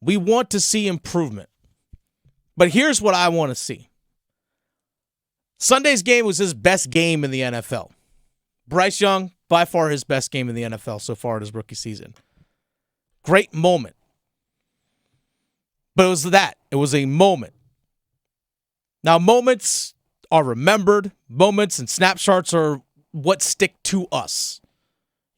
We want to see improvement. But here's what I want to see. Sunday's game was his best game in the NFL. Bryce Young, by far his best game in the NFL so far in his rookie season. Great moment. But it was that. It was a moment. Now, moments are remembered. Moments and snapshots are what stick to us.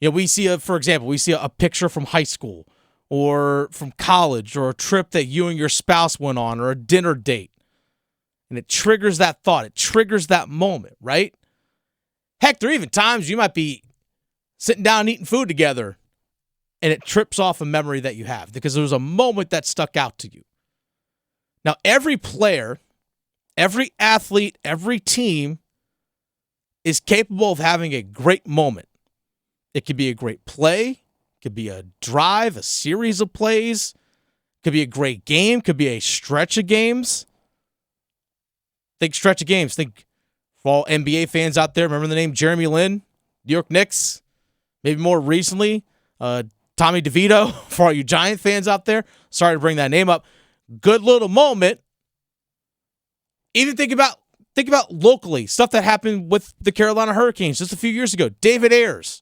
You know, for example, we see a picture from high school or from college or a trip that you and your spouse went on or a dinner date. And it triggers that thought. It triggers that moment, right? Heck, there are even times you might be sitting down eating food together and it trips off a memory that you have because there was a moment that stuck out to you. Now, every player, every athlete, every team is capable of having a great moment. It could be a great play. It could be a drive, a series of plays. It could be a great game. It could be a stretch of games. Think stretch of games. Think for all NBA fans out there, remember the name Jeremy Lin, New York Knicks? Maybe more recently, Tommy DeVito, for all you Giant fans out there. Sorry to bring that name up. Good little moment. Even think about locally, stuff that happened with the Carolina Hurricanes just a few years ago. David Ayers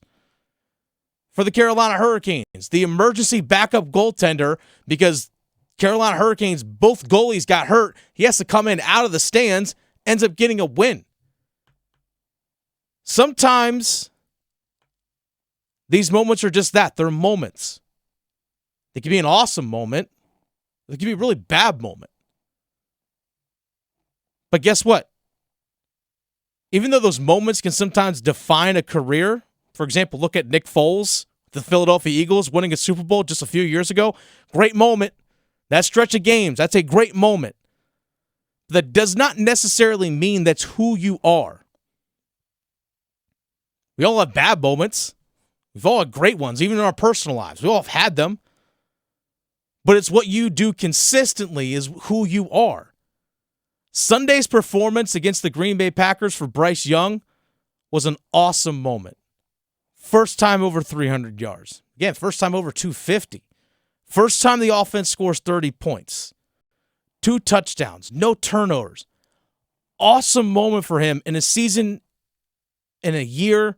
for the Carolina Hurricanes, the emergency backup goaltender because Carolina Hurricanes, both goalies got hurt. He has to come in out of the stands, ends up getting a win. Sometimes these moments are just that. They're moments. They can be an awesome moment. They can be a really bad moment. But guess what? Even though those moments can sometimes define a career, for example, look at Nick Foles, the Philadelphia Eagles winning a Super Bowl just a few years ago. Great moment. That stretch of games, that's a great moment. That does not necessarily mean that's who you are. We all have bad moments. We've all had great ones, even in our personal lives. We all have had them. But it's what you do consistently is who you are. Sunday's performance against the Green Bay Packers for Bryce Young was an awesome moment. First time over 300 yards. Again, first time over 250. First time the offense scores 30 points. 2 touchdowns, no turnovers. Awesome moment for him in a season, in a year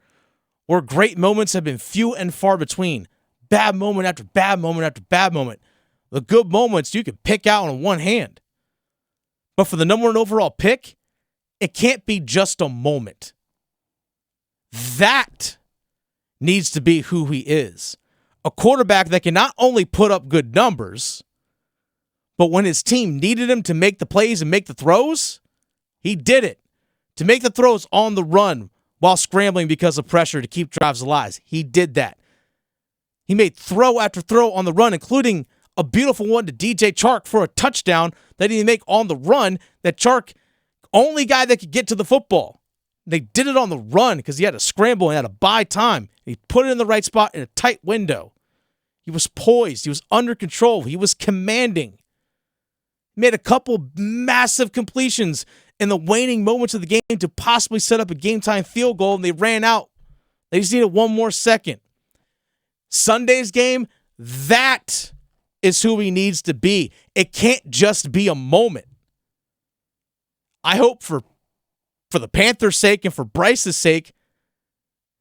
where great moments have been few and far between. Bad moment after bad moment after bad moment. The good moments you can pick out on one hand. But for the number 1 overall pick, it can't be just a moment. That needs to be who he is. A quarterback that can not only put up good numbers, but when his team needed him to make the plays and make the throws, he did it. To make the throws on the run while scrambling because of pressure to keep drives alive, he did that. He made throw after throw on the run, including a beautiful one to DJ Chark for a touchdown that he didn't make on the run. That Chark, only guy that could get to the football. They did it on the run because he had to scramble and had to buy time. He put it in the right spot in a tight window. He was poised. He was under control. He was commanding. He made a couple massive completions in the waning moments of the game to possibly set up a game-time field goal, and they ran out. They just needed one more second. Sunday's game, that is who he needs to be. It can't just be a moment. I hope for the Panthers' sake and for Bryce's sake,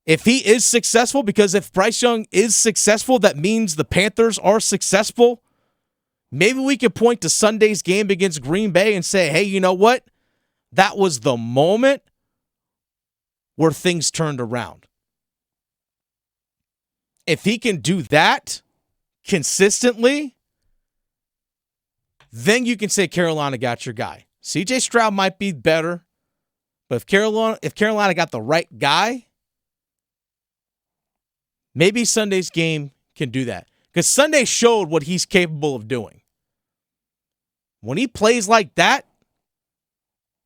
if he is successful, because if Bryce Young is successful, that means the Panthers are successful. Maybe we could point to Sunday's game against Green Bay and say, hey, you know what? That was the moment where things turned around. If he can do that consistently, then you can say Carolina got your guy. CJ Stroud might be better, but if Carolina got the right guy, maybe Sunday's game can do that. Because Sunday showed what he's capable of doing. When he plays like that,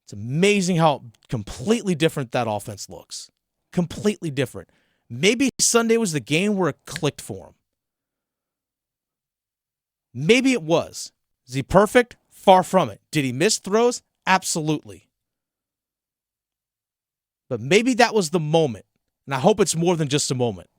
it's amazing how completely different that offense looks. Completely different. Maybe Sunday was the game where it clicked for him. Maybe it was. Is he perfect? Far from it. Did he miss throws? Absolutely. But maybe that was the moment. And I hope it's more than just a moment.